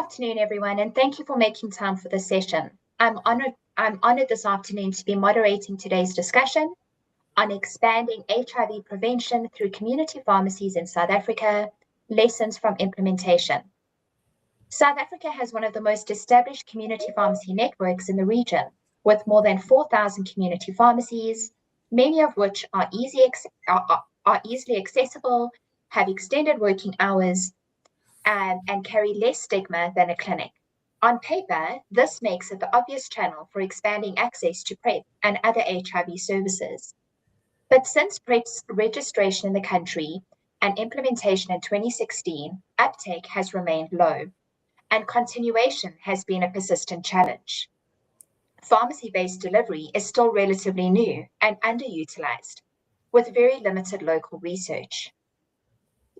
afternoon, everyone, and thank you for making time for this session. I'm honored this afternoon to be moderating today's discussion on expanding HIV prevention through community pharmacies in South Africa, lessons from implementation. South Africa has one of the most established community pharmacy networks in the region, with more than 4,000 community pharmacies, many of which are easily accessible, have extended working hours, and carry less stigma than a clinic. On paper, this makes it the obvious channel for expanding access to PrEP and other HIV services. But since PrEP's registration in the country and implementation in 2016, uptake has remained low, and continuation has been a persistent challenge. Pharmacy-based delivery is still relatively new and underutilized, with very limited local research.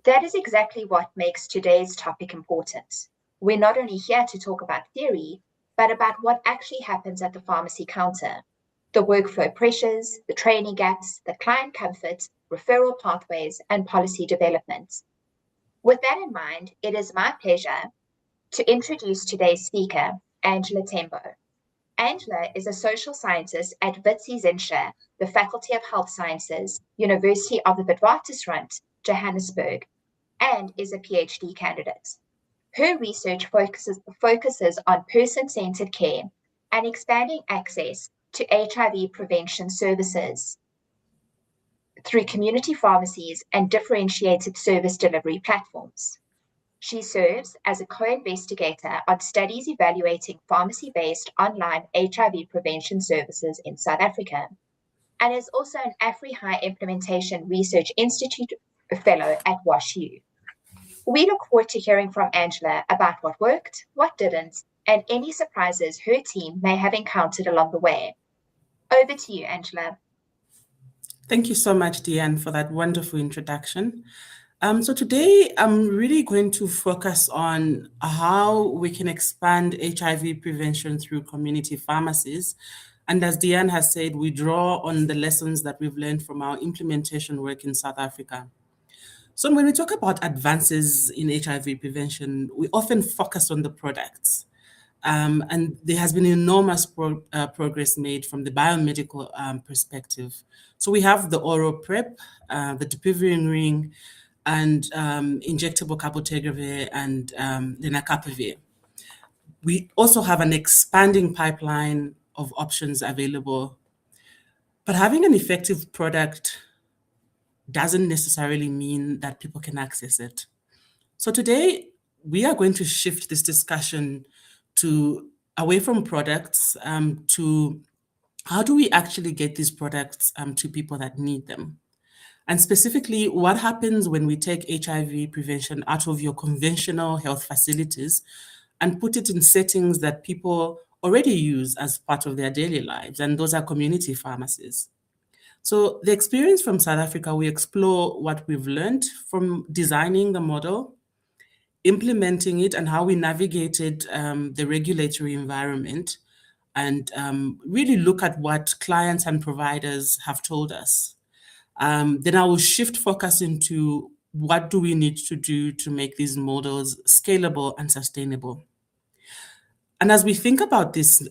That is exactly what makes today's topic important. We're not only here to talk about theory, but about what actually happens at the pharmacy counter, the workflow pressures, the training gaps, the client comfort, referral pathways, and policy development. With that in mind, it is my pleasure to introduce today's speaker, Angela Tembo. Angela is a social scientist at Witwatersrand, the Faculty of Health Sciences, University of the Witwatersrand, Johannesburg, and is a PhD candidate. Her research focuses on person-centered care and expanding access to HIV prevention services through community pharmacies and differentiated service delivery platforms. She serves as a co-investigator on studies evaluating pharmacy-based online HIV prevention services in South Africa, and is also an AfriHigh Implementation Research Institute Fellow at WashU. We look forward to hearing from Angela about what worked, what didn't, and any surprises her team may have encountered along the way. Over to you, Angela. Thank you so much, Deanne, for that wonderful introduction. So today, I'm really going to focus on how we can expand HIV prevention through community pharmacies. And as Deanne has said, we draw on the lessons that we've learned from our implementation work in South Africa. So when we talk about advances in HIV prevention, we often focus on the products. And there has been enormous progress made from the biomedical perspective. So we have the oral PrEP, the dapivirine ring, and injectable cabotegravir and lenacapavir. We also have an expanding pipeline of options available. But having an effective product doesn't necessarily mean that people can access it. So today, we are going to shift this discussion to away from products to how do we actually get these products to people that need them? And specifically, what happens when we take HIV prevention out of your conventional health facilities and put it in settings that people already use as part of their daily lives, and those are community pharmacies. So the experience from South Africa, we explore what we've learned from designing the model, implementing it, and how we navigated the regulatory environment, and really look at what clients and providers have told us. Then I will shift focus into what do we need to do to make these models scalable and sustainable. And as we think about this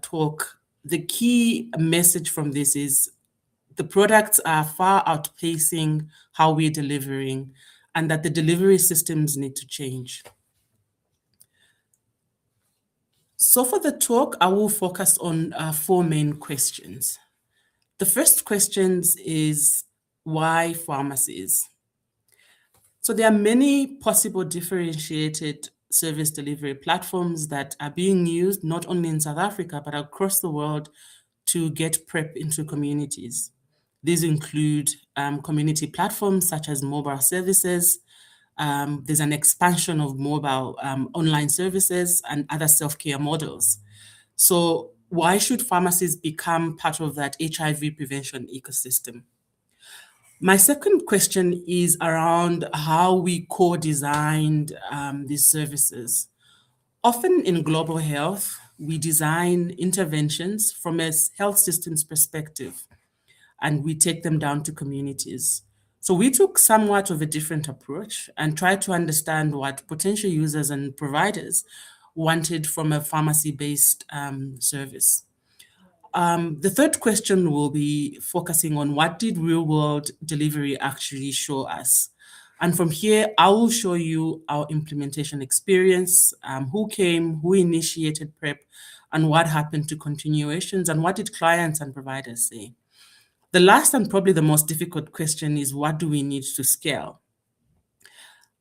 talk, the key message from this is the products are far outpacing how we're delivering, and that the delivery systems need to change. So for the talk, I will focus on 4 main questions. The first question is, why pharmacies? So there are many possible differentiated service delivery platforms that are being used not only in South Africa, but across the world to get PrEP into communities. These include community platforms such as mobile services. There's an expansion of mobile online services and other self-care models. So why should pharmacies become part of that HIV prevention ecosystem? My second question is around how we co-designed these services. Often in global health, we design interventions from a health systems perspective, and we take them down to communities. So we took somewhat of a different approach and tried to understand what potential users and providers wanted from a pharmacy-based service. The third question will be focusing on what did real-world delivery actually show us. And from here, I will show you our implementation experience, who came, who initiated PrEP, and what happened to continuations, and what did clients and providers say. The last and probably the most difficult question is, what do we need to scale?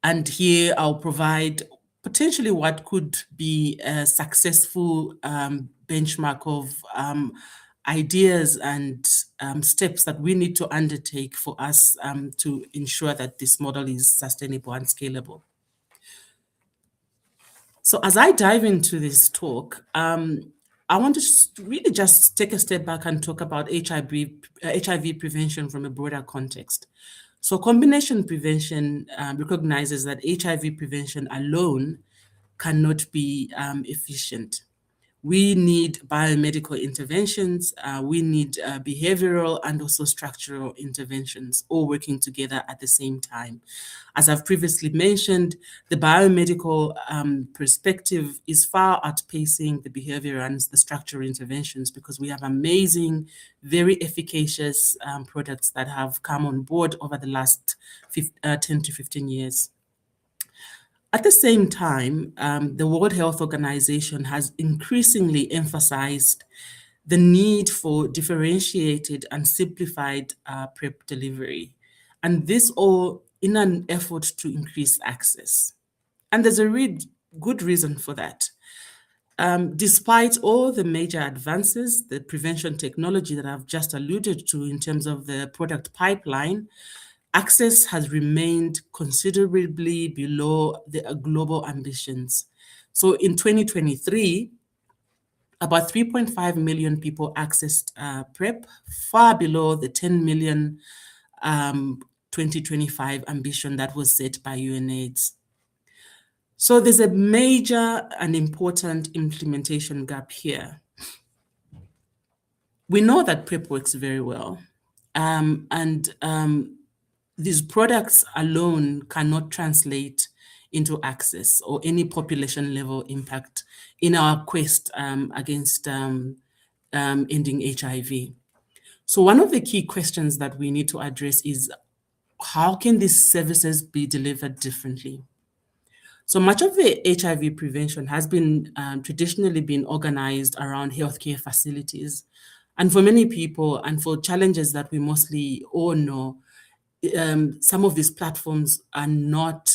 And here I'll provide potentially what could be a successful benchmark of ideas and steps that we need to undertake for us to ensure that this model is sustainable and scalable. So as I dive into this talk, I want to really just take a step back and talk about HIV prevention from a broader context. So combination prevention recognizes that HIV prevention alone cannot be efficient. We need biomedical interventions, we need behavioral and also structural interventions, all working together at the same time. As I've previously mentioned, the biomedical perspective is far outpacing the behavioral and the structural interventions because we have amazing, very efficacious products that have come on board over the last 10 to 15 years. At the same time, the World Health Organization has increasingly emphasized the need for differentiated and simplified PrEP delivery, and this all in an effort to increase access. And there's a really good reason for that. Despite all the major advances, the prevention technology that I've just alluded to in terms of the product pipeline, access has remained considerably below the global ambitions. So in 2023, about 3.5 million people accessed PrEP, far below the 10 million 2025 ambition that was set by UNAIDS. So there's a major and important implementation gap here. We know that PrEP works very well, and these products alone cannot translate into access or any population level impact in our quest against ending HIV. So one of the key questions that we need to address is, how can these services be delivered differently? So much of the HIV prevention has been traditionally been organized around healthcare facilities. And for many people and for challenges that we mostly all know, some of these platforms are not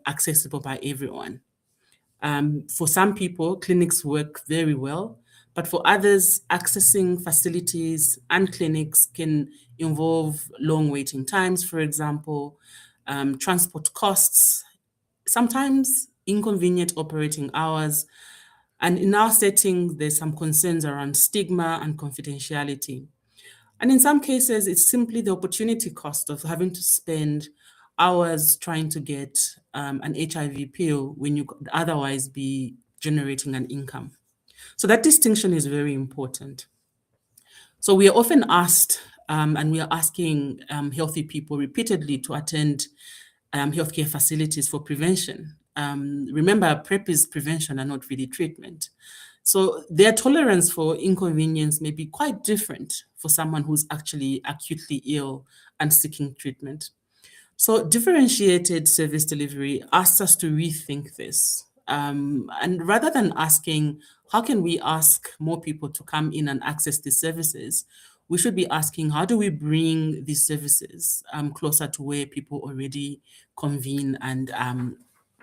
accessible by everyone. For some people, clinics work very well, but for others, accessing facilities and clinics can involve long waiting times, for example, transport costs, sometimes inconvenient operating hours. And in our setting, there's some concerns around stigma and confidentiality. And in some cases, it's simply the opportunity cost of having to spend hours trying to get an HIV pill when you could otherwise be generating an income. So that distinction is very important. So we are often asked, and we are asking healthy people repeatedly to attend healthcare facilities for prevention. Remember, PrEP is prevention and not really treatment. So their tolerance for inconvenience may be quite different for someone who's actually acutely ill and seeking treatment. So differentiated service delivery asks us to rethink this. And rather than asking, how can we ask more people to come in and access these services, we should be asking, how do we bring these services closer to where people already convene and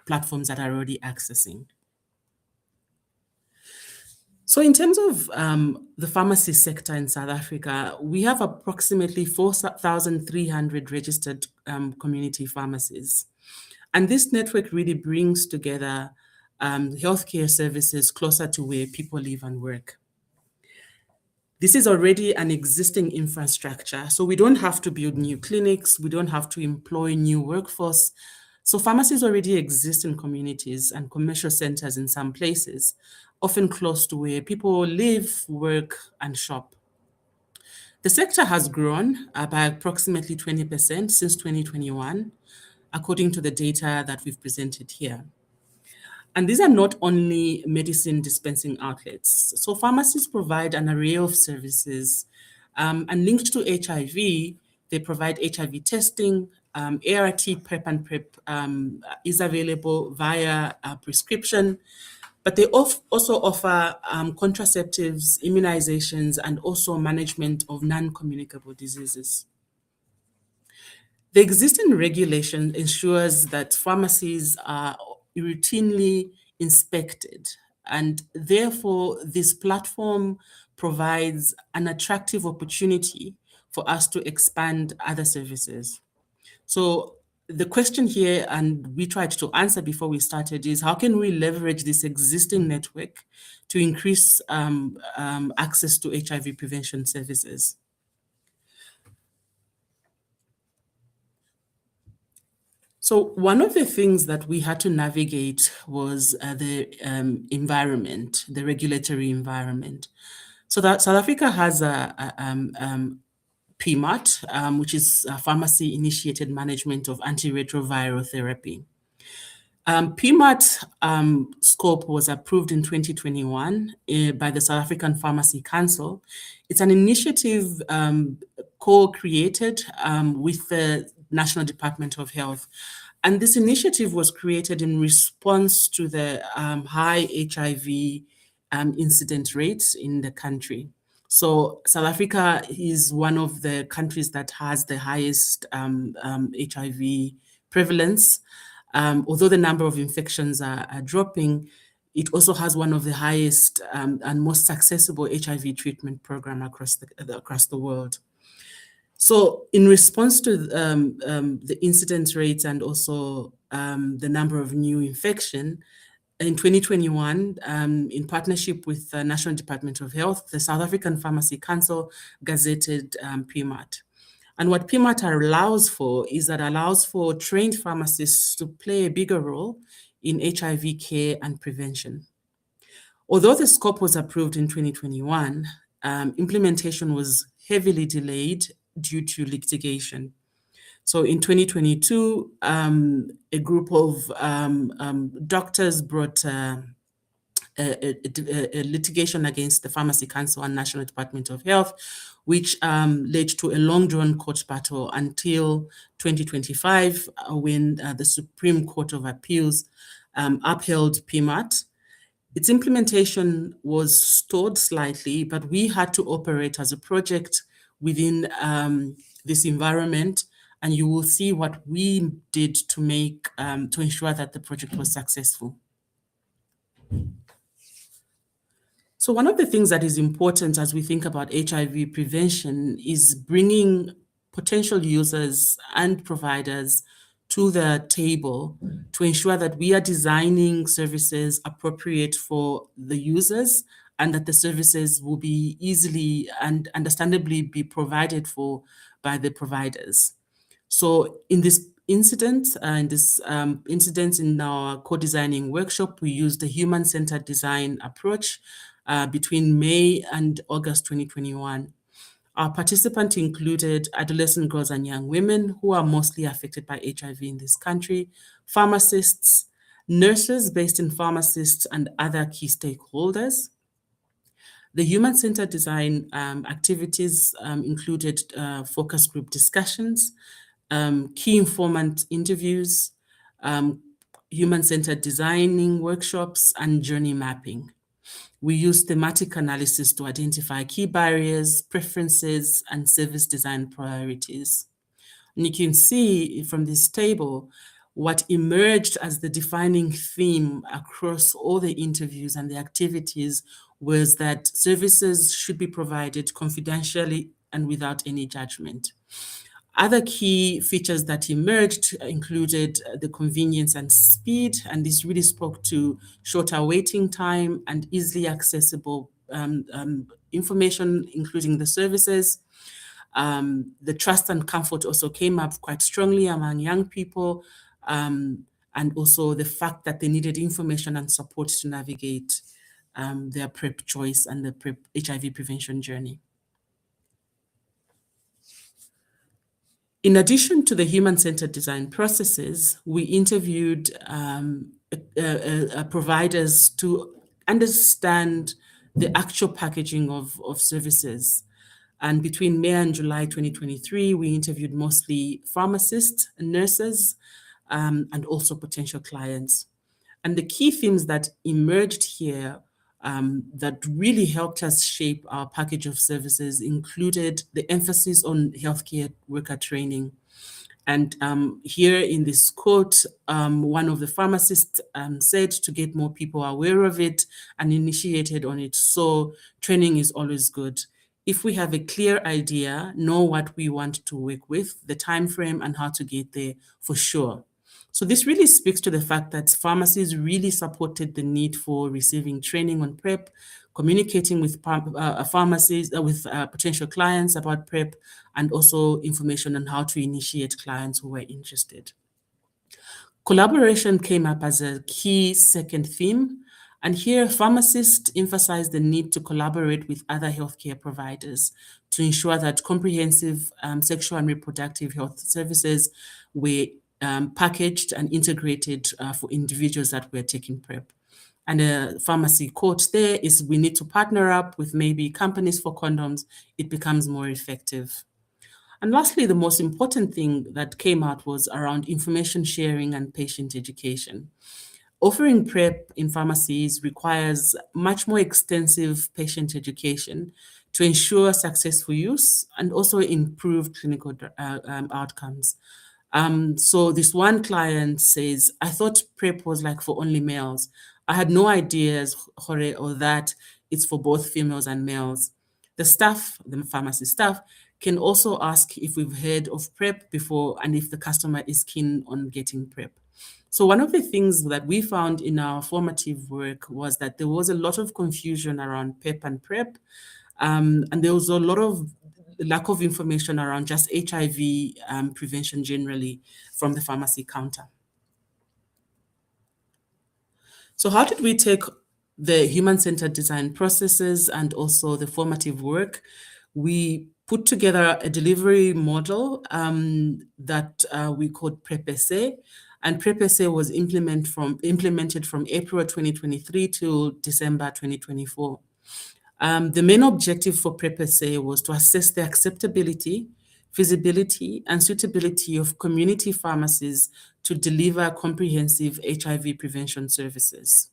platforms that are already accessing? So in terms of the pharmacy sector in South Africa, we have approximately 4,300 registered community pharmacies. And this network really brings together healthcare services closer to where people live and work. This is already an existing infrastructure, so we don't have to build new clinics, we don't have to employ new workforce. So pharmacies already exist in communities and commercial centers in some places, often close to where people live, work, and shop. The sector has grown by approximately 20% since 2021, according to the data that we've presented here. And these are not only medicine dispensing outlets. So pharmacies provide an array of services, and linked to HIV, they provide HIV testing. ART PrEP and PrEP is available via prescription, but they also offer contraceptives, immunizations, and also management of non-communicable diseases. The existing regulation ensures that pharmacies are routinely inspected, and therefore this platform provides an attractive opportunity for us to expand other services. So the question here, and we tried to answer before we started, is how can we leverage this existing network to increase access to HIV prevention services? So one of the things that we had to navigate was the environment, the regulatory environment. So that South Africa has a PMAT, which is a pharmacy-initiated management of antiretroviral therapy. PMAT scope was approved in 2021 by the South African Pharmacy Council. It's an initiative co-created with the National Department of Health. And this initiative was created in response to the high HIV incident rates in the country. So South Africa is one of the countries that has the highest HIV prevalence. Although the number of infections are dropping, it also has one of the highest and most accessible HIV treatment program across the world. So in response to the incidence rates and also the number of new infection, in 2021, in partnership with the National Department of Health, the South African Pharmacy Council gazetted PMAT. And what PMAT allows for is that allows for trained pharmacists to play a bigger role in HIV care and prevention. Although the scope was approved in 2021, implementation was heavily delayed due to litigation. So in 2022, a group of doctors brought a litigation against the Pharmacy Council and National Department of Health, which led to a long-drawn court battle until 2025, when the Supreme Court of Appeals upheld PMAT. Its implementation was stalled slightly, but we had to operate as a project within this environment, and you will see what we did to make to ensure that the project was successful. So one of the things that is important as we think about HIV prevention is bringing potential users and providers to the table to ensure that we are designing services appropriate for the users and that the services will be easily and understandably be provided for by the providers. So in this incident, in our co-designing workshop, we used the human-centered design approach between May and August 2021. Our participants included adolescent girls and young women who are mostly affected by HIV in this country, pharmacists, nurses based in pharmacists, and other key stakeholders. The human-centered design activities included focus group discussions, key informant interviews, human-centered designing workshops, and journey mapping. We use thematic analysis to identify key barriers, preferences, and service design priorities. And you can see from this table what emerged as the defining theme across all the interviews and the activities was that services should be provided confidentially and without any judgment. Other key features that emerged included the convenience and speed, and this really spoke to shorter waiting time and easily accessible information, including the services. The trust and comfort also came up quite strongly among young people, and also the fact that they needed information and support to navigate their PrEP choice and the PrEP HIV prevention journey. In addition to the human-centered design processes, we interviewed providers to understand the actual packaging of services. And between May and July 2023, we interviewed mostly pharmacists, nurses, and also potential clients. And the key themes that emerged here that really helped us shape our package of services included the emphasis on healthcare worker training. And here in this quote, one of the pharmacists said to get more people aware of it and initiated on it. So training is always good. If we have a clear idea, know what we want to work with, the time frame and how to get there, for sure. So this really speaks to the fact that pharmacies really supported the need for receiving training on PrEP, communicating with pharmacies, with potential clients about PrEP, and also information on how to initiate clients who were interested. Collaboration came up as a key second theme, and here pharmacists emphasized the need to collaborate with other healthcare providers to ensure that comprehensive sexual and reproductive health services were packaged and integrated for individuals that were taking PrEP. And a pharmacy quote there is, we need to partner up with maybe companies for condoms. It becomes more effective. And lastly, the most important thing that came out was around information sharing and patient education. Offering PrEP in pharmacies requires much more extensive patient education to ensure successful use and also improve clinical outcomes. So this one client says, I thought PrEP was like for only males. I had no ideas, Jorge, or that it's for both females and males. The staff, the pharmacy staff, can also ask if we've heard of PrEP before and if the customer is keen on getting PrEP. So one of the things that we found in our formative work was that there was a lot of confusion around PEP and PrEP, and there was a lot of lack of information around just HIV prevention generally from the pharmacy counter. So how did we take the human-centered design processes and also the formative work? We put together a delivery model that we called PrEP-SA, and PrEP-SA was implemented from April 2023 to December 2024. The main objective for PrEP-SA was to assess the acceptability, feasibility, and suitability of community pharmacies to deliver comprehensive HIV prevention services.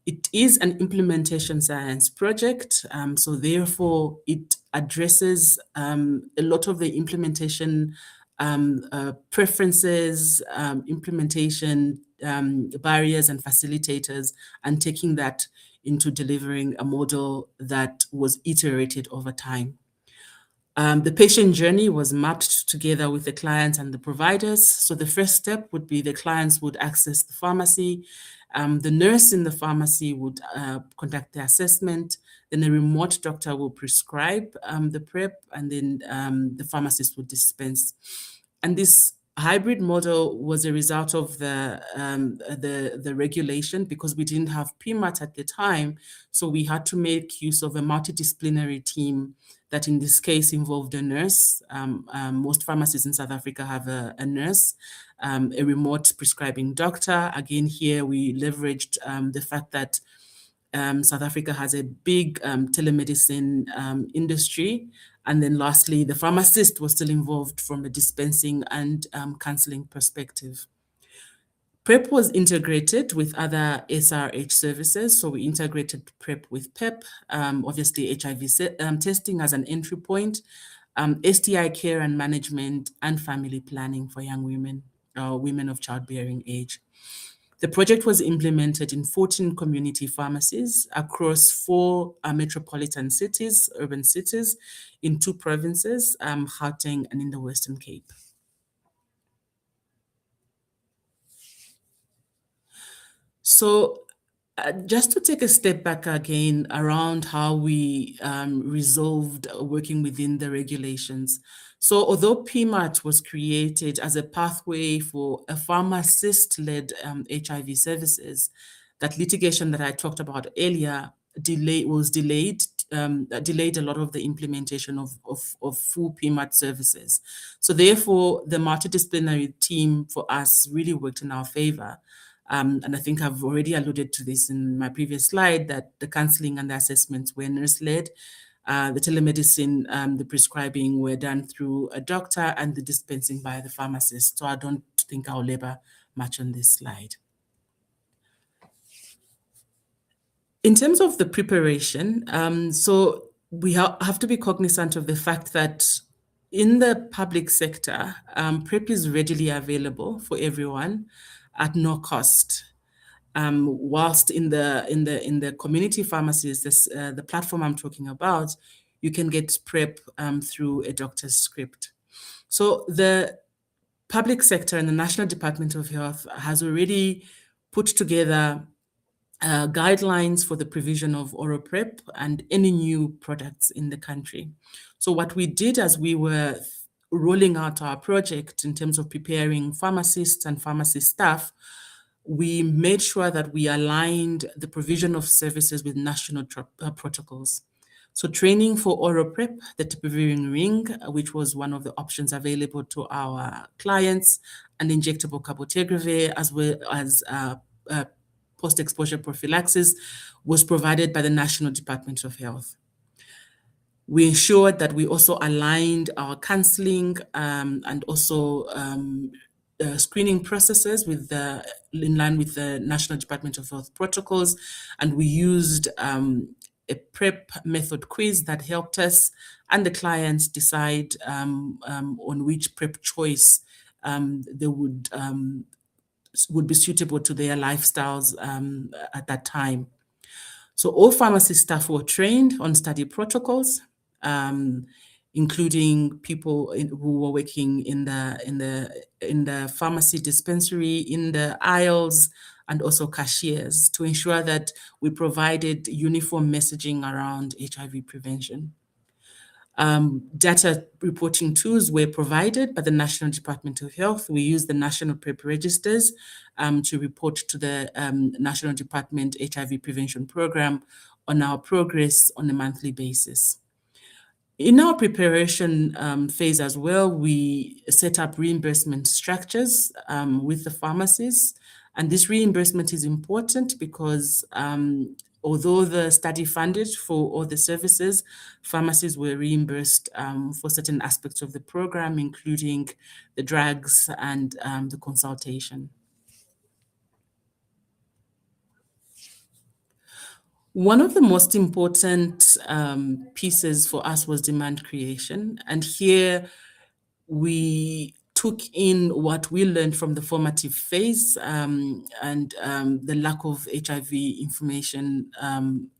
It is an implementation science project, so therefore it addresses a lot of the implementation preferences, implementation barriers and facilitators, and taking that into delivering a model that was iterated over time. The patient journey was mapped together with the clients and the providers. So the first step would be the clients would access the pharmacy. The nurse in the pharmacy would conduct the assessment. Then a remote doctor will prescribe the PrEP, and then the pharmacist would dispense. And this hybrid model was a result of the regulation, because we didn't have PMAT at the time. So we had to make use of a multidisciplinary team that in this case involved a nurse. Most pharmacies in South Africa have a nurse, a remote prescribing doctor. Again, here we leveraged the fact that South Africa has a big telemedicine industry. And then lastly, the pharmacist was still involved from a dispensing and counseling perspective. PrEP was integrated with other SRH services. So we integrated PrEP with PEP, obviously HIV testing as an entry point, STI care and management, and family planning for young women, women of childbearing age. The project was implemented in 14 community pharmacies across 4 metropolitan cities, urban cities, in 2 provinces, Gauteng and in the Western Cape. So just to take a step back again around how we resolved working within the regulations. So although PMAT was created as a pathway for a pharmacist-led HIV services, that litigation that I talked about earlier was delayed delayed a lot of the implementation of full PMAT services. So therefore, the multidisciplinary team for us really worked in our favor. And I think I've already alluded to this in my previous slide, that the counseling and the assessments were nurse-led. The telemedicine, the prescribing were done through a doctor, and the dispensing by the pharmacist. So I don't think I'll labor much on this slide. In terms of the preparation, so we have to be cognizant of the fact that in the public sector, PrEP is readily available for everyone at no cost. Whilst in the community pharmacies, the platform I'm talking about, you can get PrEP through a doctor's script. So the public sector and the National Department of Health has already put together guidelines for the provision of oral PrEP and any new products in the country. So what we did as we were rolling out our project in terms of preparing pharmacists and pharmacy staff, we made sure that we aligned the provision of services with national protocols. So training for oral PrEP, the Tembo ring, which was one of the options available to our clients, and injectable cabotegravir, as well as post-exposure prophylaxis, was provided by the National Department of Health. We ensured that we also aligned our counseling and also screening processes in line with the National Department of Health protocols, and we used a PrEP method quiz that helped us and the clients decide on which PrEP choice they would be suitable to their lifestyles at that time. So all pharmacy staff were trained on study protocols, including people who were working in the pharmacy dispensary, in the aisles, and also cashiers, to ensure that we provided uniform messaging around HIV prevention. Data reporting tools were provided by the National Department of Health. We used the National PrEP registers to report to the National Department HIV Prevention Program on our progress on a monthly basis. In our preparation phase as well, we set up reimbursement structures with the pharmacies. And this reimbursement is important because although the study funded for all the services, pharmacies were reimbursed for certain aspects of the program, including the drugs and the consultation. One of the most important pieces for us was demand creation. And here we took in what we learned from the formative phase and the lack of HIV information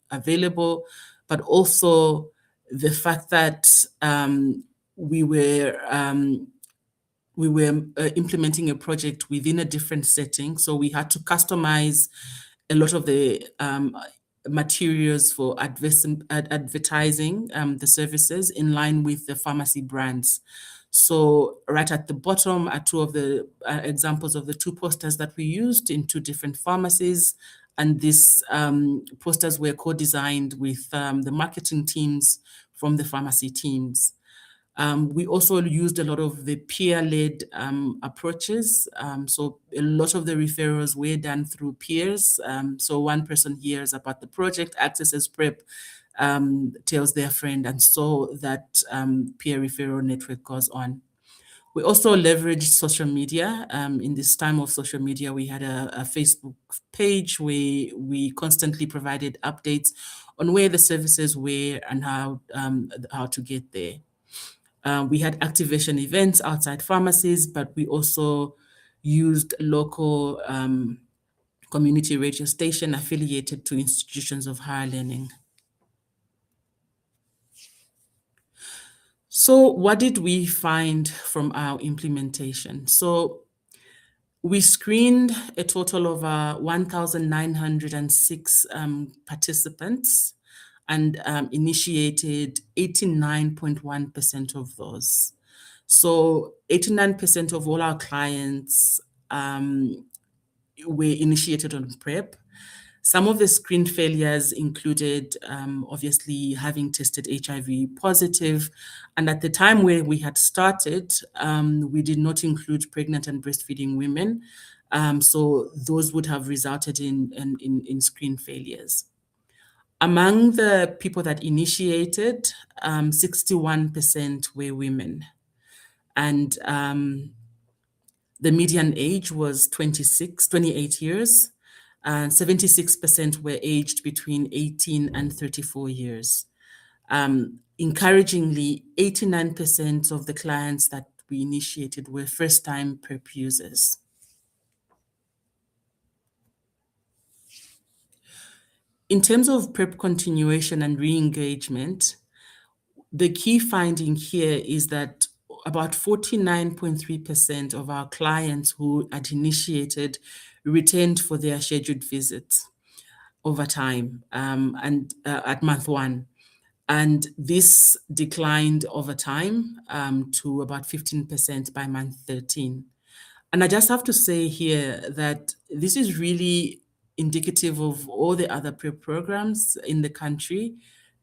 available, but also the fact that we were implementing a project within a different setting. So we had to customize a lot of the materials for advertising the services in line with the pharmacy brands. So right at the bottom are two of the examples of the two posters that we used in two different pharmacies. And these posters were co-designed with the marketing teams from the pharmacy teams. We also used a lot of the peer-led approaches. So a lot of the referrals were done through peers. So one person hears about the project, accesses PrEP, tells their friend, and so that peer referral network goes on. We also leveraged social media. In this time of social media, we had a Facebook page where we constantly provided updates on where the services were and how to get there. We had activation events outside pharmacies, but we also used local community radio station affiliated to institutions of higher learning. So what did we find from our implementation? So we screened a total of 1,906 participants and initiated 89.1% of those. So 89% of all our clients were initiated on PrEP. Some of the screen failures included obviously having tested HIV positive. And at the time where we had started, we did not include pregnant and breastfeeding women. So those would have resulted in screen failures. Among the people that initiated, 61% were women. And the median age was 28 years. 76% were aged between 18 and 34 years. Encouragingly, 89% of the clients that we initiated were first-time PrEP users. In terms of PrEP continuation and re-engagement, the key finding here is that about 49.3% of our clients who had initiated returned for their scheduled visits over time and at month 1. And this declined over time to about 15% by month 13. And I just have to say here that this is really indicative of all the other PrEP programs in the country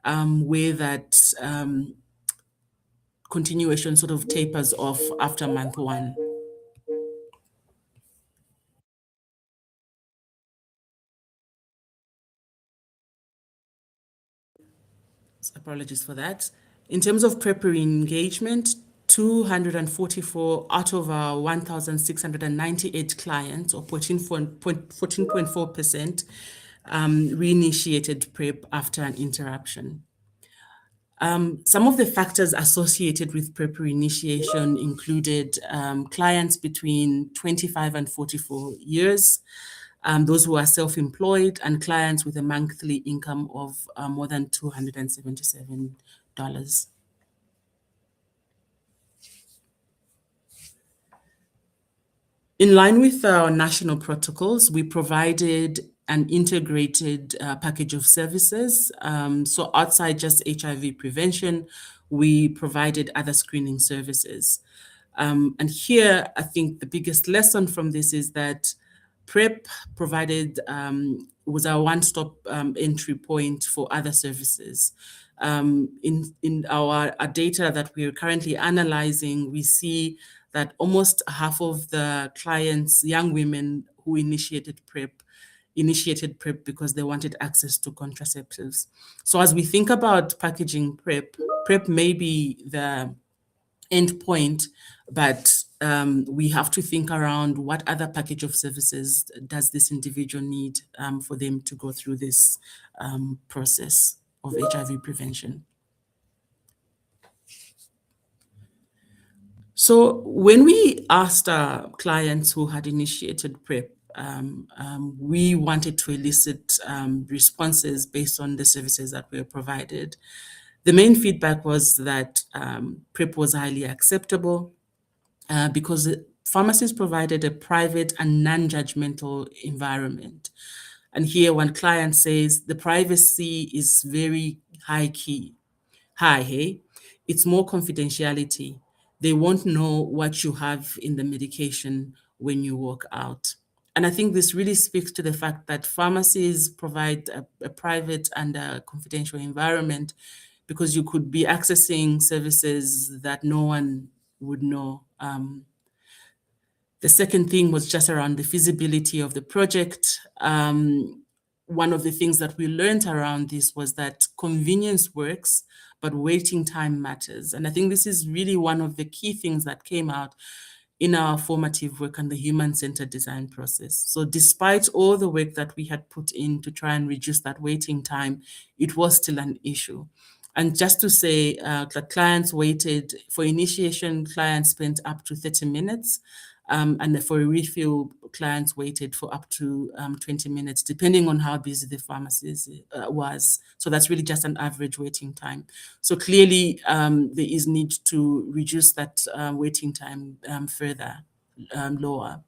where that continuation sort of tapers off after month 1. So apologies for that. In terms of PrEP engagement, 244 out of our 1,698 clients, or 14.4%, reinitiated PrEP after an interruption. Some of the factors associated with PrEP reinitiation included clients between 25 and 44 years, those who are self-employed, and clients with a monthly income of more than $277. In line with our national protocols, we provided an integrated package of services. So outside just HIV prevention, we provided other screening services. And here, I think the biggest lesson from this is that PrEP provided was our one-stop entry point for other services. In our data that we're currently analyzing, we see that almost half of the clients, young women who initiated PrEP because they wanted access to contraceptives. So as we think about packaging PrEP, PrEP may be the end point, but we have to think around what other package of services does this individual need for them to go through this process of HIV prevention. So when we asked our clients who had initiated PrEP, we wanted to elicit responses based on the services that were provided. The main feedback was that PrEP was highly acceptable because pharmacies provided a private and non-judgmental environment. And here one client says the privacy is very high, hey? It's more confidentiality. They won't know what you have in the medication when you walk out. And I think this really speaks to the fact that pharmacies provide a private and a confidential environment because you could be accessing services that no one would know. The second thing was just around the feasibility of the project. One of the things that we learned around this was that convenience works, but waiting time matters. And I think this is really one of the key things that came out in our formative work and the human-centered design process. So despite all the work that we had put in to try and reduce that waiting time, it was still an issue. And just to say that clients waited, for initiation, clients spent up to 30 minutes. And for a refill, clients waited for up to 20 minutes, depending on how busy the pharmacist was. So that's really just an average waiting time. So clearly, there is need to reduce that waiting time further, lower.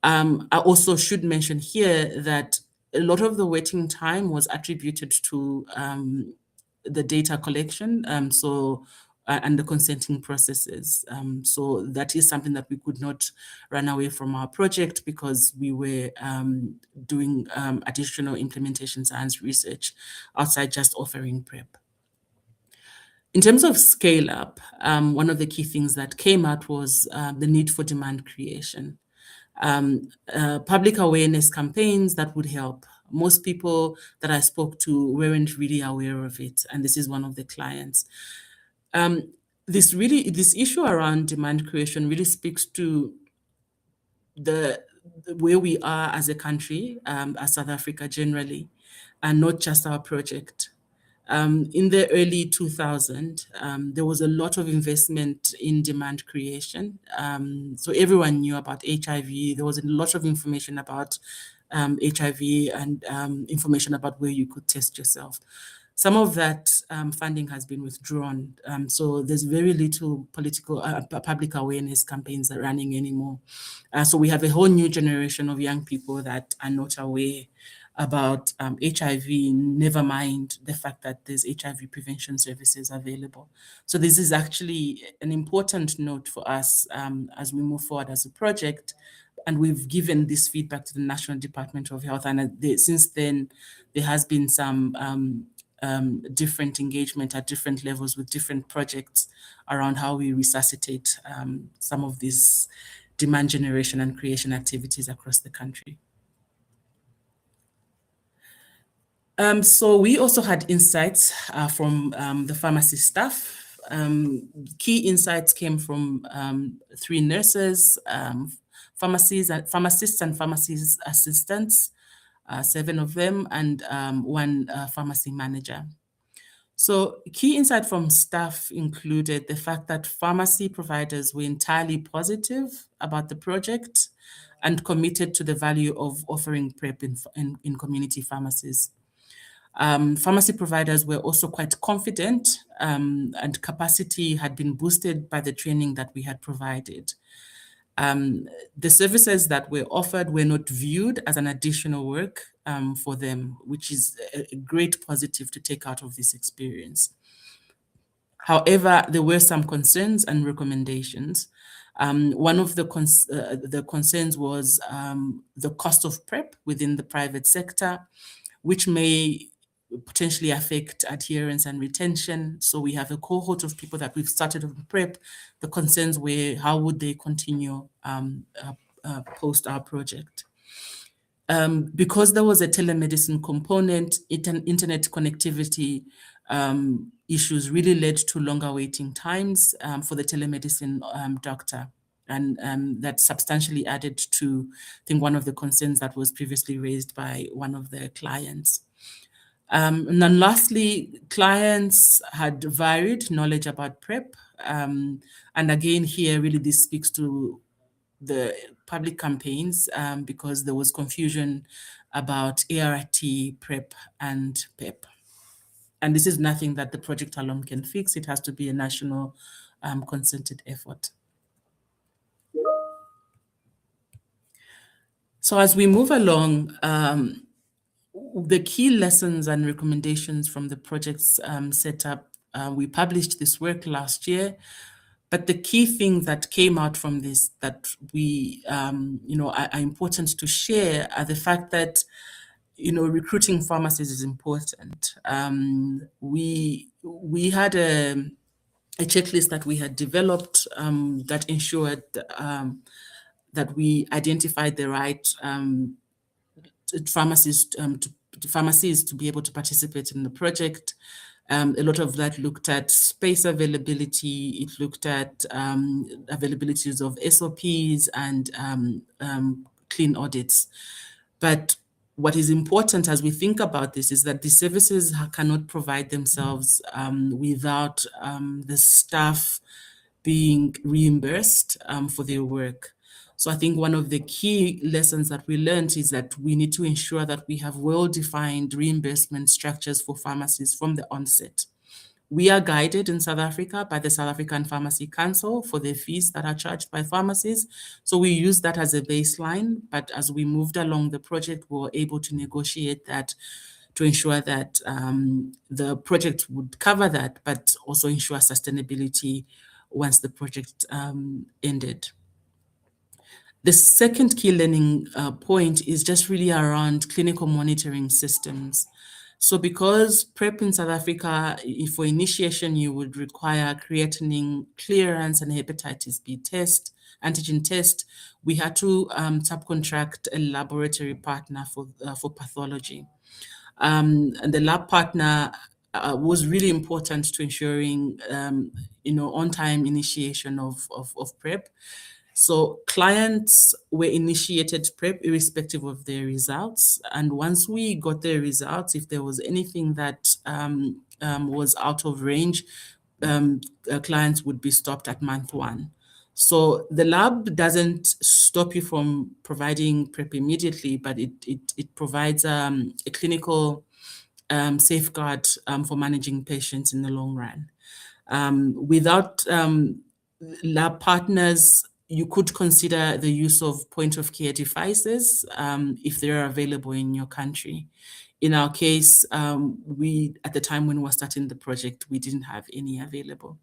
I also should mention here that a lot of the waiting time was attributed to the data collection. So and the consenting processes. So that is something that we could not run away from our project because we were doing additional implementation science research outside just offering PrEP. In terms of scale up, one of the key things that came out was the need for demand creation. Public awareness campaigns that would help. Most people that I spoke to weren't really aware of it, and this is one of the clients. This issue around demand creation really speaks to the where we are as a country, as South Africa generally, and not just our project. In the early 2000s, there was a lot of investment in demand creation. So everyone knew about HIV. There was a lot of information about HIV and information about where you could test yourself. Some of that funding has been withdrawn. So there's very little political public awareness campaigns that are running anymore. So we have a whole new generation of young people that are not aware about HIV, never mind the fact that there's HIV prevention services available. So this is actually an important note for us as we move forward as a project. And we've given this feedback to the National Department of Health. And since then, there has been some different engagement at different levels with different projects around how we resuscitate some of these demand generation and creation activities across the country. So we also had insights from the pharmacy staff. Key insights came from 3 nurses, pharmacists and pharmacy assistants, 7 of them, and 1 pharmacy manager. So key insight from staff included the fact that pharmacy providers were entirely positive about the project and committed to the value of offering PrEP in community pharmacies. Pharmacy providers were also quite confident and capacity had been boosted by the training that we had provided. The services that were offered were not viewed as an additional work for them, which is a great positive to take out of this experience. However, there were some concerns and recommendations. One of the concerns was the cost of PrEP within the private sector, which may potentially affect adherence and retention. So we have a cohort of people that we've started on PrEP. The concerns were how would they continue post our project. Because there was a telemedicine component, internet connectivity issues really led to longer waiting times for the telemedicine doctor. And that substantially added to, I think, one of the concerns that was previously raised by one of the clients. And then lastly, clients had varied knowledge about PrEP. And again, here, really, this speaks to the public campaigns because there was confusion about ART, PrEP, and PEP. And this is nothing that the project alone can fix. It has to be a national concerted effort. So as we move along, the key lessons and recommendations from the project's setup, we published this work last year, but the key thing that came out from this that we, are important to share are the fact that, recruiting pharmacists is important. We had a checklist that we had developed that ensured that we identified the right pharmacies to be able to participate in the project. A lot of that looked at space availability. It looked at availabilities of SOPs and clean audits. But what is important as we think about this is that the services cannot provide themselves without the staff being reimbursed for their work. So I think one of the key lessons that we learned is that we need to ensure that we have well-defined reimbursement structures for pharmacies from the onset. We are guided in South Africa by the South African Pharmacy Council for the fees that are charged by pharmacies. So we use that as a baseline, but as we moved along the project, we were able to negotiate that to ensure that the project would cover that, but also ensure sustainability once the project ended. The second key learning point is just really around clinical monitoring systems. So because PrEP in South Africa, for initiation, you would require creatinine clearance and hepatitis B test, antigen test, we had to subcontract a laboratory partner for pathology. And the lab partner was really important to ensuring, on-time initiation of PrEP. So clients were initiated PrEP irrespective of their results. And once we got their results, if there was anything that was out of range, clients would be stopped at month 1. So the lab doesn't stop you from providing PrEP immediately, but it provides a clinical safeguard for managing patients in the long run. Without lab partners, you could consider the use of point-of-care devices if they're available in your country. In our case, at the time when we were starting the project, we didn't have any available.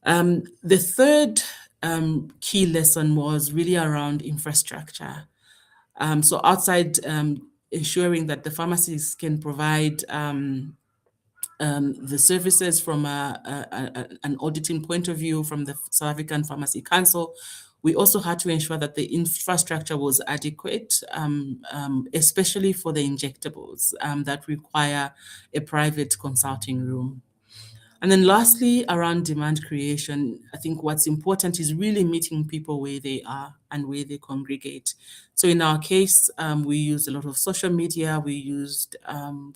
The third key lesson was really around infrastructure. So outside ensuring that the pharmacies can provide the services from an auditing point of view from the South African Pharmacy Council, we also had to ensure that the infrastructure was adequate, especially for the injectables that require a private consulting room. And then lastly, around demand creation, I think what's important is really meeting people where they are and where they congregate. So in our case, we used a lot of social media, we used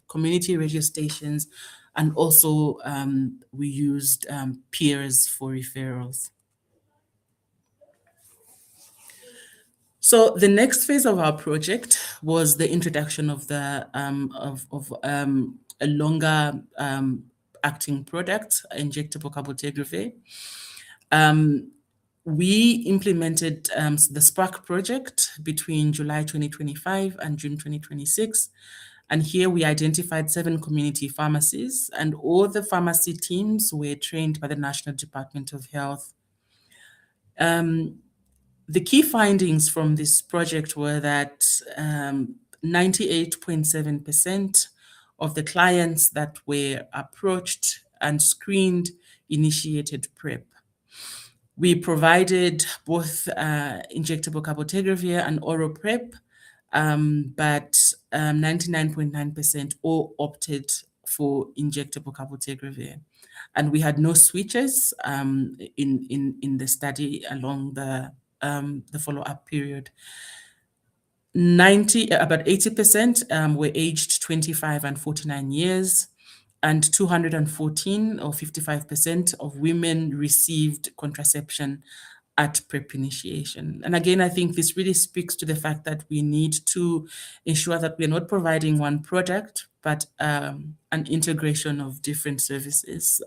community radio stations, and also we used peers for referrals. So the next phase of our project was the introduction of the a longer acting product, injectable cabotegravir. We implemented the Spark project between July 2025 and June 2026. And here we identified 7 community pharmacies, and all the pharmacy teams were trained by the National Department of Health. The key findings from this project were that 98.7% of the clients that were approached and screened initiated PrEP. We provided both injectable cabotegravir and oral PrEP, but 99.9% all opted for injectable cabotegravir. And we had no switches in the study along the follow-up period. About 80% were aged 25 and 49 years, and 214 or 55% of women received contraception at PrEP initiation. And again, I think this really speaks to the fact that we need to ensure that we're not providing one product, but an integration of different services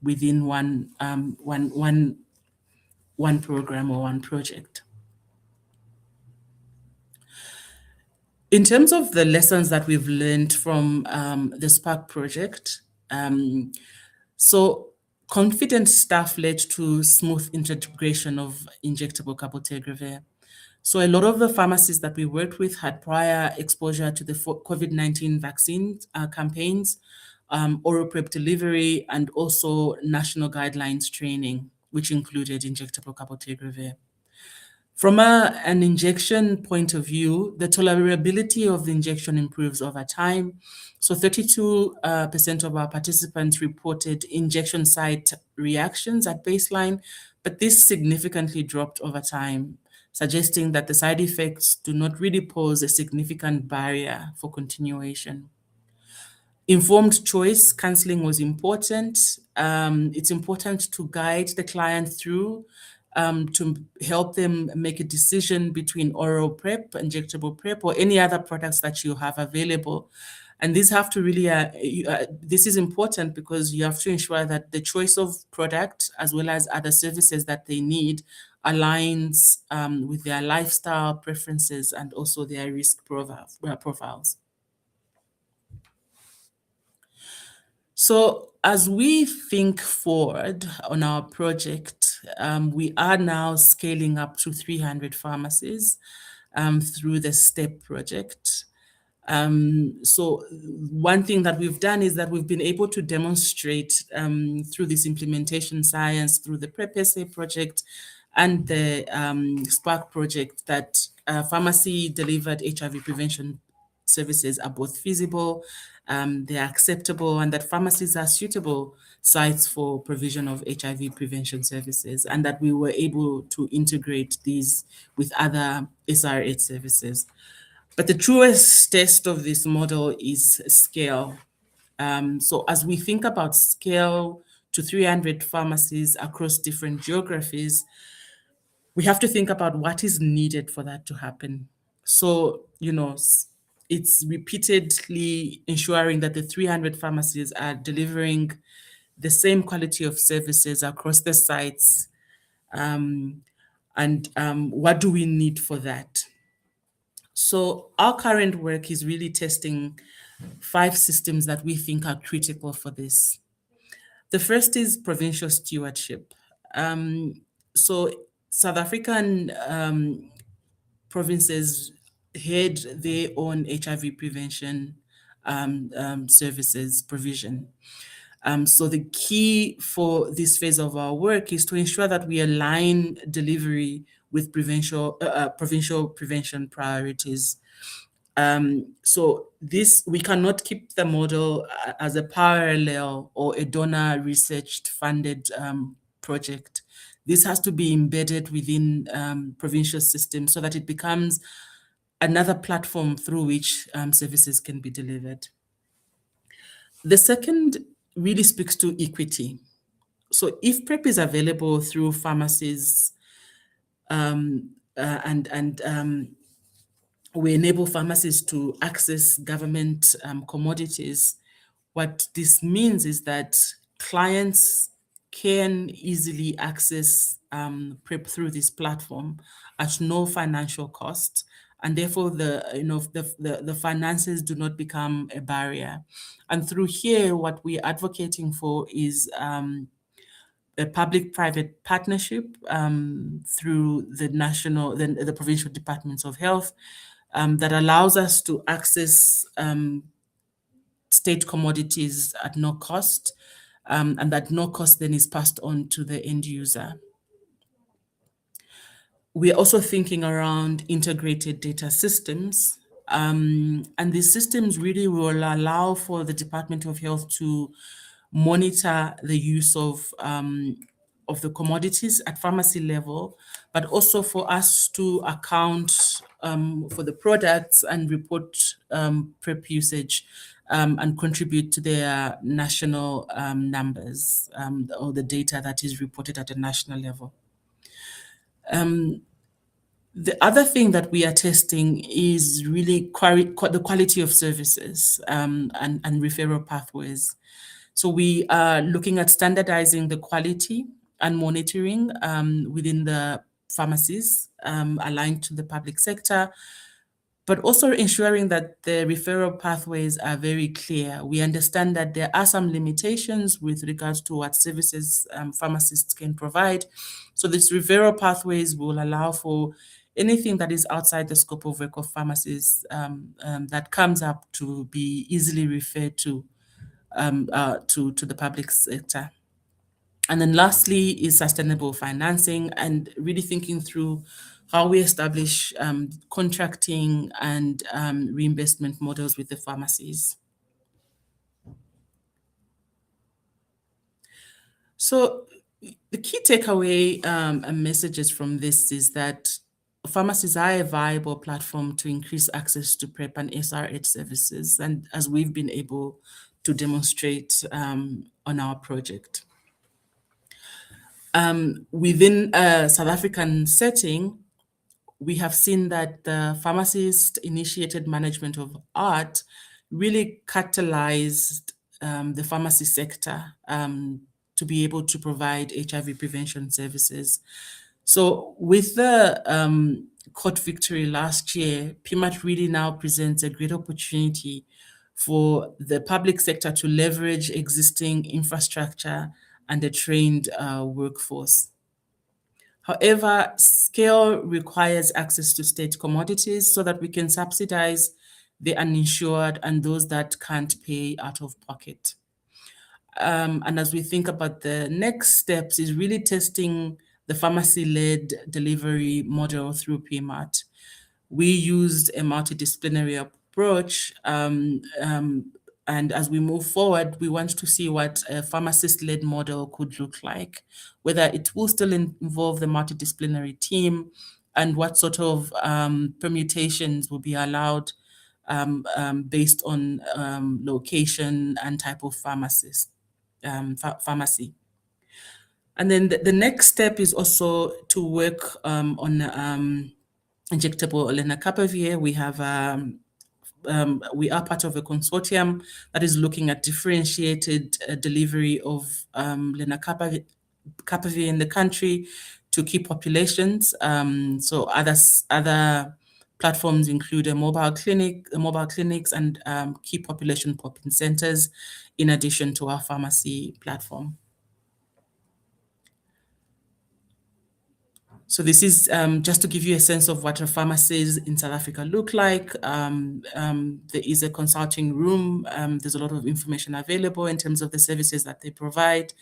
within one program or one project. In terms of the lessons that we've learned from the Spark project, so confident staff led to smooth integration of injectable cabotegravir. So a lot of the pharmacies that we worked with had prior exposure to the COVID-19 vaccine campaigns, oral PrEP delivery, and also national guidelines training, which included injectable cabotegravir. From an injection point of view, the tolerability of the injection improves over time. So 32% of our participants reported injection site reactions at baseline, but this significantly dropped over time, suggesting that the side effects do not really pose a significant barrier for continuation. Informed choice counseling was important. It's important to guide the client through to help them make a decision between oral PrEP, injectable PrEP, or any other products that you have available. And these have to really, this is important because you have to ensure that the choice of product as well as other services that they need aligns with their lifestyle preferences and also their risk profiles. So as we think forward on our project, we are now scaling up to 300 pharmacies through the STEP project. So one thing that we've done is that we've been able to demonstrate through this implementation science, through the PrEP-SA project and the Spark project, that pharmacy-delivered HIV prevention services are both feasible, they are acceptable, and that pharmacies are suitable sites for provision of HIV prevention services, and that we were able to integrate these with other SRH services. But the truest test of this model is scale. So as we think about scale to 300 pharmacies across different geographies, we have to think about what is needed for that to happen. So, it's repeatedly ensuring that the 300 pharmacies are delivering the same quality of services across the sites. And what do we need for that? So our current work is really testing 5 systems that we think are critical for this. The first is provincial stewardship. So South African provinces had their own HIV prevention services provision. So the key for this phase of our work is to ensure that we align delivery with provincial prevention priorities. So this, we cannot keep the model as a parallel or a donor researched funded project. This has to be embedded within provincial systems so that it becomes another platform through which services can be delivered. The second really speaks to equity. So if PrEP is available through pharmacies and we enable pharmacies to access government commodities, what this means is that clients can easily access PrEP through this platform at no financial cost, and therefore the finances do not become a barrier. And through here, what we're advocating for is a public-private partnership through the provincial departments of health that allows us to access state commodities at no cost, and that no cost then is passed on to the end user. We're also thinking around integrated data systems, and these systems really will allow for the Department of Health to monitor the use of the commodities at pharmacy level, but also for us to account for the products and report PrEP usage and contribute to their national numbers or the data that is reported at a national level. The other thing that we are testing is really the quality of services and referral pathways. So we are looking at standardizing the quality and monitoring within the pharmacies aligned to the public sector, but also ensuring that the referral pathways are very clear. We understand that there are some limitations with regards to what services pharmacists can provide. So these referral pathways will allow for anything that is outside the scope of work of pharmacies that comes up to be easily referred to the public sector. And then lastly is sustainable financing, and really thinking through how we establish contracting and reimbursement models with the pharmacies. So the key takeaway and messages from this is that pharmacies are a viable platform to increase access to PrEP and SRH services, and as we've been able to demonstrate on our project. Within a South African setting, we have seen that the pharmacist-initiated management of art really catalyzed the pharmacy sector to be able to provide HIV prevention services. So with the court victory last year, PMAT really now presents a great opportunity for the public sector to leverage existing infrastructure and a trained workforce. However, scale requires access to state commodities so that we can subsidize the uninsured and those that can't pay out of pocket. And as we think about the next steps is really testing the pharmacy-led delivery model through PMAT. We used a multidisciplinary approach, and as we move forward, we want to see what a pharmacist-led model could look like, whether it will still involve the multidisciplinary team, and what sort of permutations will be allowed based on location and type of pharmacist. Pharmacy. And then the next step is also to work on injectable lenacapavir. We are part of a consortium that is looking at differentiated delivery of lenacapavir in the country to key populations. So other platforms include mobile clinics and key population popping centers, in addition to our pharmacy platform. So this is just to give you a sense of what our pharmacies in South Africa look like. There is a consulting room. There's a lot of information available in terms of the services that they provide.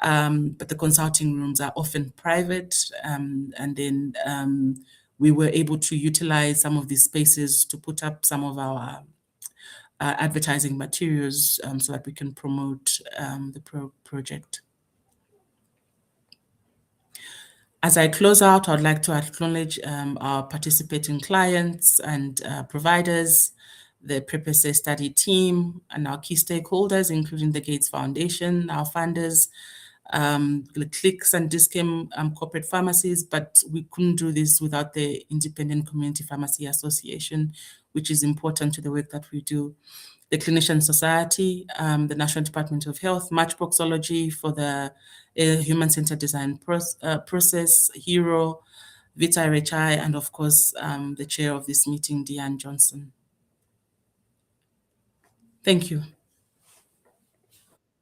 But the consulting rooms are often private. And then we were able to utilize some of these spaces to put up some of our advertising materials so that we can promote the project. As I close out, I'd like to acknowledge our participating clients and providers, the Prepare Study team, and our key stakeholders, including the Gates Foundation, our funders, the Clicks and Discam corporate pharmacies, but we couldn't do this without the Independent Community Pharmacy Association, which is important to the work that we do. The Clinician Society, the National Department of Health, Matchboxology for the human-centered design process, HERO, Vita RHI, and of course, the chair of this meeting, Deanne Johnson. Thank you.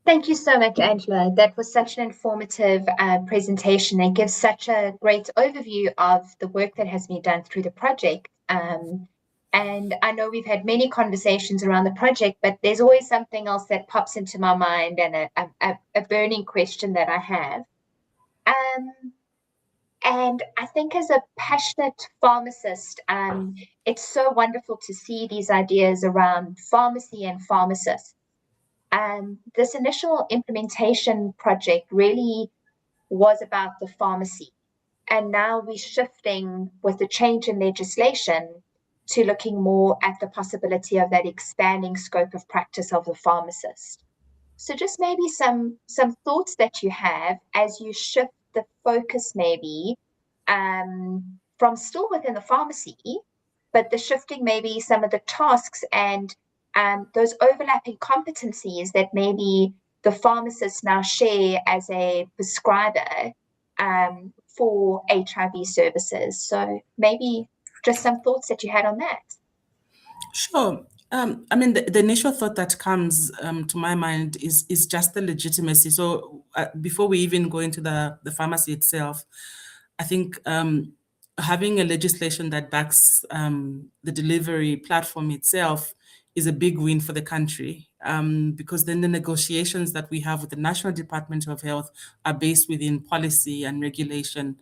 Thank you so much, Angela. That was such an informative presentation. It gives such a great overview of the work that has been done through the project. And I know we've had many conversations around the project, but there's always something else that pops into my mind and a burning question that I have. And I think as a passionate pharmacist, it's so wonderful to see these ideas around pharmacy and pharmacists. This initial implementation project really was about the pharmacy. And now we're shifting with the change in legislation to looking more at the possibility of that expanding scope of practice of the pharmacist. So just maybe some thoughts that you have as you shift the focus maybe from still within the pharmacy, but the shifting maybe some of the tasks and those overlapping competencies that maybe the pharmacists now share as a prescriber for HIV services. So maybe just some thoughts that you had on that. Sure. I mean, the initial thought that comes to my mind is just the legitimacy. So before we even go into the pharmacy itself, I think having a legislation that backs the delivery platform itself is a big win for the country, because then the negotiations that we have with the National Department of Health are based within policy and regulation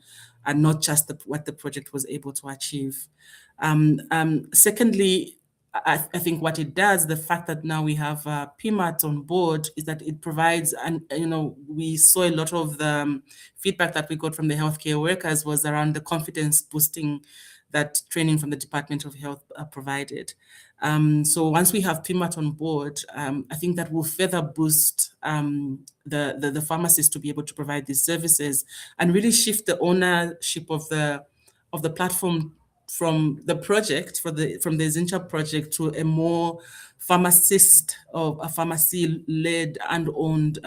and not just what the project was able to achieve. Secondly, I think what it does, the fact that now we have PMAT on board, is that it provides, and we saw a lot of the feedback that we got from the healthcare workers was around the confidence boosting that training from the Department of Health provided. So once we have PMAT on board, I think that will further boost the pharmacists to be able to provide these services and really shift the ownership of the platform from the project, from the Zincha project, to a more pharmacist or a pharmacy-led and owned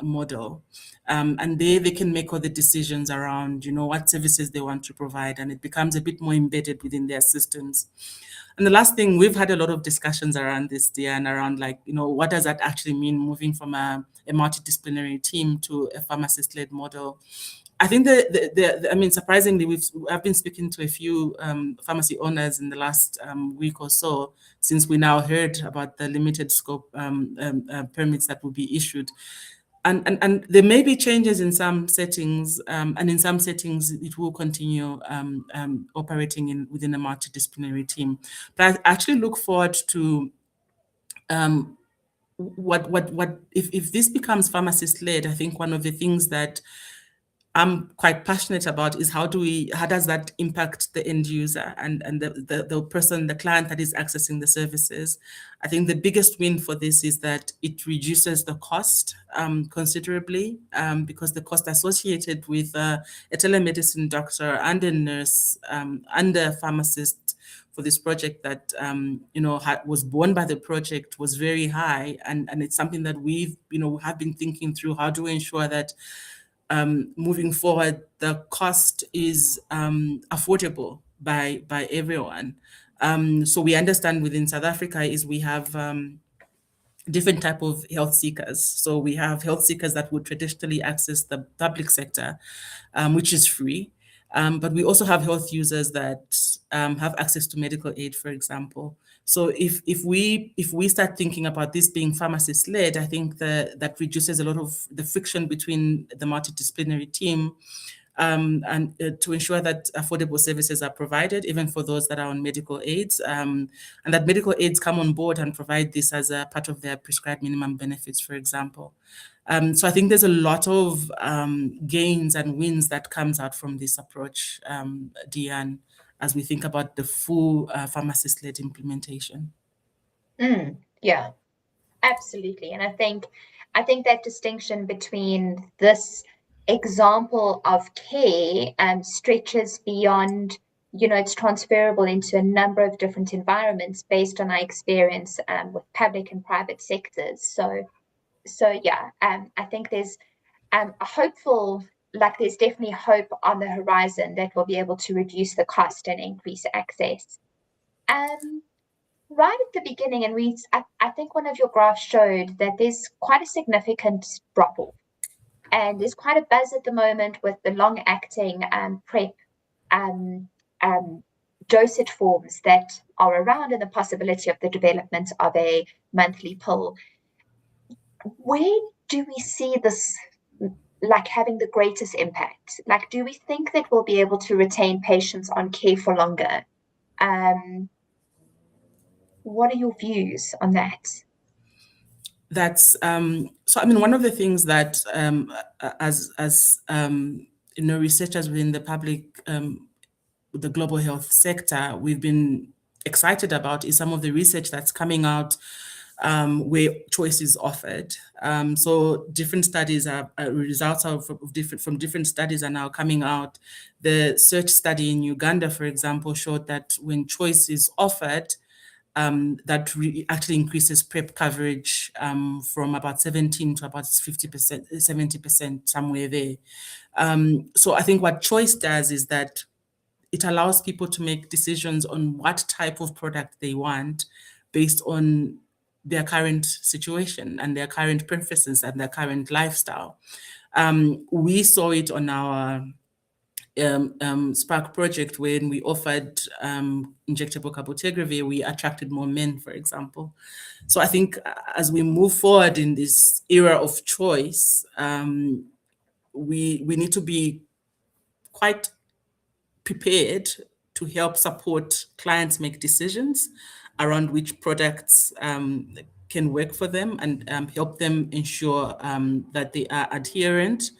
model. And they can make all the decisions around, what services they want to provide, and it becomes a bit more embedded within their systems. And the last thing, we've had a lot of discussions around this, Diane, around like, what does that actually mean, moving from a multidisciplinary team to a pharmacist-led model? I think surprisingly, I've been speaking to a few pharmacy owners in the last week or so, since we now heard about the limited scope permits that will be issued. And there may be changes in some settings, and in some settings it will continue operating within a multidisciplinary team. But I actually look forward to what if this becomes pharmacist led. I think one of the things that I'm quite passionate about is how does that impact the end user and the person, the client that is accessing the services. I think the biggest win for this is that it reduces the cost considerably, because the cost associated with a telemedicine doctor and a nurse and a pharmacist for this project that was born by the project was very high, and it's something that we've have been thinking through. How do we ensure that moving forward, the cost is affordable by everyone? So we understand within South Africa is we have different type of health seekers. So we have health seekers that would traditionally access the public sector, which is free. But we also have health users that have access to medical aid, for example. So if we start thinking about this being pharmacist led, I think that reduces a lot of the friction between the multidisciplinary team, and to ensure that affordable services are provided, even for those that are on medical aids, and that medical aids come on board and provide this as a part of their prescribed minimum benefits, for example. So I think there's a lot of gains and wins that comes out from this approach, Diane, as we think about the full pharmacist-led implementation. Yeah, absolutely. And I think that distinction between this example of care stretches beyond, it's transferable into a number of different environments based on our experience with public and private sectors. So yeah, I think there's a hopeful, like there's definitely hope on the horizon that we'll be able to reduce the cost and increase access. Right at the beginning, and I think one of your graphs showed that there's quite a significant drop off, and there's quite a buzz at the moment with the long acting PrEP dosage forms that are around, and the possibility of the development of a monthly pill. Where do we see this like having the greatest impact? Like, do we think that we'll be able to retain patients on care for longer? What are your views on that? That's so. I mean, one of the things that as researchers within the public, the global health sector, we've been excited about is some of the research that's coming out where choice is offered. So different studies results from different studies are now coming out. The search study in Uganda, for example, showed that when choice is offered, that actually increases PrEP coverage from about 17 to about 50%, 70%, somewhere there. So I think what choice does is that it allows people to make decisions on what type of product they want based on their current situation and their current preferences and their current lifestyle. We saw it on our Spark project when we offered injectable cabotegravir, we attracted more men, for example. So I think as we move forward in this era of choice, we need to be quite prepared to help support clients make decisions around which products can work for them and help them ensure that they are adherent.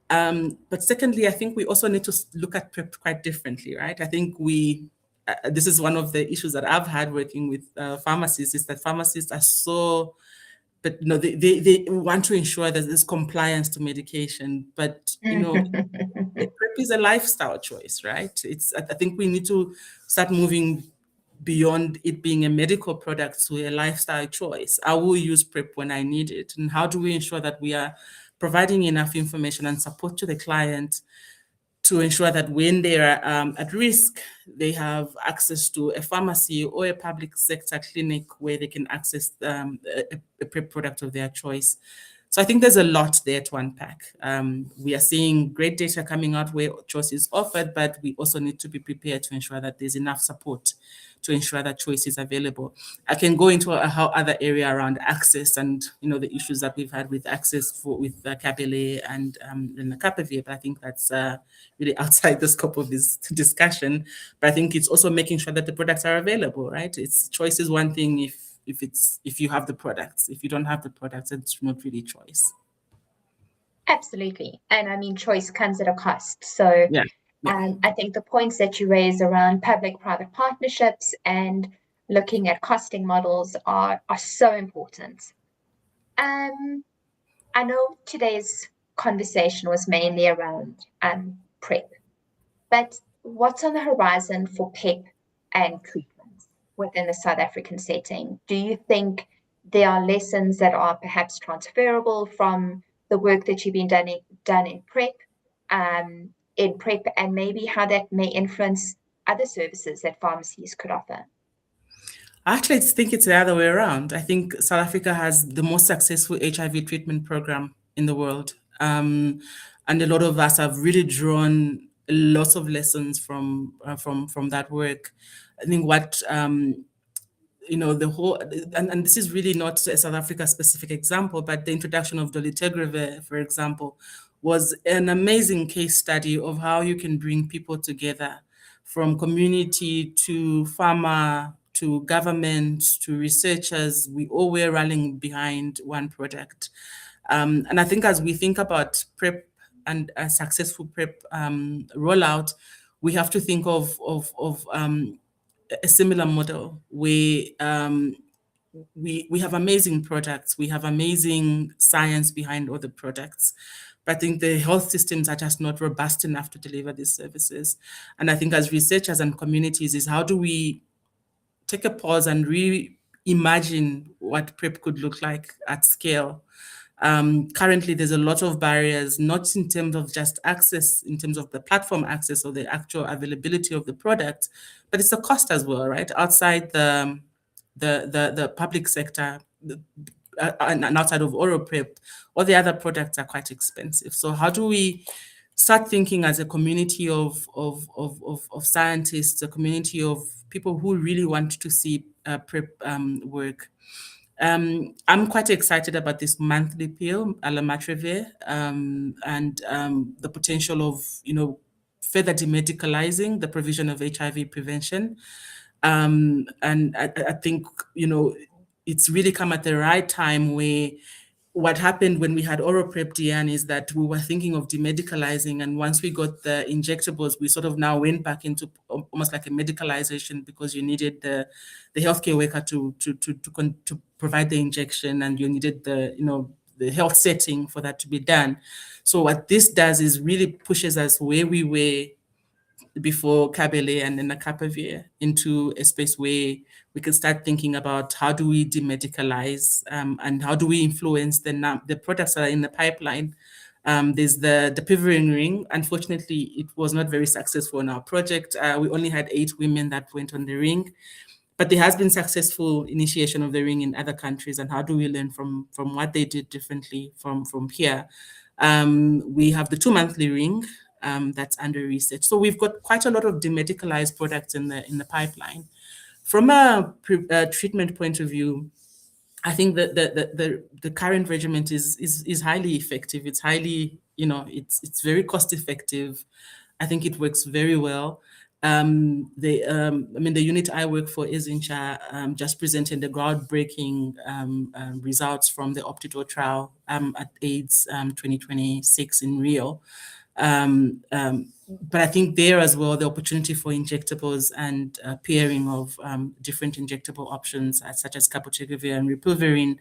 But secondly, I think we also need to look at PrEP quite differently, right? I think this is one of the issues that I've had working with pharmacists, is that pharmacists are so, but they want to ensure that there's compliance to medication, but PrEP is a lifestyle choice, right? I think we need to start moving beyond it being a medical product to a lifestyle choice. I will use PrEP when I need it. And how do we ensure that we are providing enough information and support to the client to ensure that when they are at risk, they have access to a pharmacy or a public sector clinic where they can access a PrEP product of their choice. So I think there's a lot there to unpack. We are seeing great data coming out where choice is offered, but we also need to be prepared to ensure that there's enough support to ensure that choice is available. I can go into a whole other area around access and the issues that we've had with access with Kabele and Nakapavir, but I think that's really outside the scope of this discussion. But I think it's also making sure that the products are available, right? It's choice is one thing if you have the products. If you don't have the products, it's not really choice. Absolutely. And I mean, choice comes at a cost. So yeah. I think the points that you raise around public-private partnerships and looking at costing models are so important. I know today's conversation was mainly around PrEP, but what's on the horizon for PEP and treatments within the South African setting? Do you think there are lessons that are perhaps transferable from the work that you've been done in PrEP, and maybe how that may influence other services that pharmacies could offer? Actually, I think it's the other way around. I think South Africa has the most successful HIV treatment program in the world. And a lot of us have really drawn lots of lessons from that work. I think what the whole, and this is really not a South Africa specific example, but the introduction of dolutegravir, for example, was an amazing case study of how you can bring people together from community to pharma to government to researchers. We all were rallying behind one product. And I think as we think about PrEP and a successful PrEP rollout, we have to think of a similar model where we have amazing products, we have amazing science behind all the products, but I think the health systems are just not robust enough to deliver these services. And I think as researchers and communities is how do we take a pause and reimagine what PrEP could look like at scale. Currently, there's a lot of barriers, not in terms of just access, in terms of the platform access or the actual availability of the product, but it's a cost as well, right? Outside the public sector and outside of oral PrEP, all the other products are quite expensive. So how do we start thinking as a community of scientists, a community of people who really want to see PrEP work? I'm quite excited about this monthly pill, Alamatravir, and the potential of, further demedicalizing the provision of HIV prevention. And I think, it's really come at the right time where what happened when we had oral PrEP, Diane, is that we were thinking of demedicalizing. And once we got the injectables, we sort of now went back into almost like a medicalization because you needed the healthcare worker to provide the injection, and you needed the health setting for that to be done. So what this does is really pushes us where we were before Kabele and then Nakapavir into a space where we can start thinking about how do we demedicalize and how do we influence the products that are in the pipeline. There's the pivoting ring. Unfortunately, it was not very successful in our project. We only had 8 women that went on the ring, but there has been successful initiation of the ring in other countries. And how do we learn from what they did differently from here? We have the 2-monthly ring. That's under research. So we've got quite a lot of demedicalized products in the pipeline. From a treatment point of view, I think that the current regimen is highly effective. It's highly, it's very cost effective. I think it works very well. The unit I work for, Ezincha, just presented the groundbreaking results from the Optidor trial at AIDS 2026 in Rio. But I think there as well, the opportunity for injectables and pairing of different injectable options such as cabotegravir and rilpivirine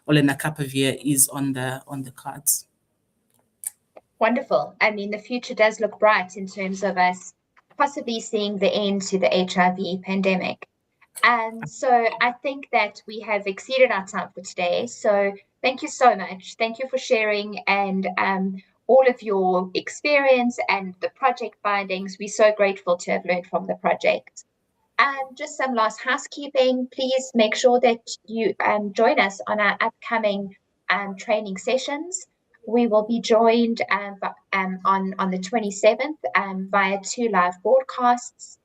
or lenacapavir is on the cards. Wonderful. I mean, the future does look bright in terms of us possibly seeing the end to the HIV pandemic. And so I think that we have exceeded our time for today. So thank you so much. Thank you for sharing. And all of your experience and the project findings. We're so grateful to have learned from the project. And just some last housekeeping, please make sure that you join us on our upcoming training sessions. We will be joined on the 27th via 2 live broadcasts.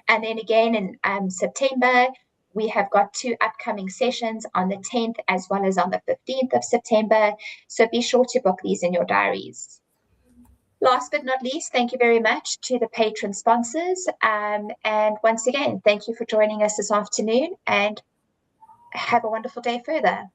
And then again in September, we have got 2 upcoming sessions on the 10th as well as on the 15th of September. So be sure to book these in your diaries. Last but not least, thank you very much to the patron sponsors. And once again, thank you for joining us this afternoon, and have a wonderful day further.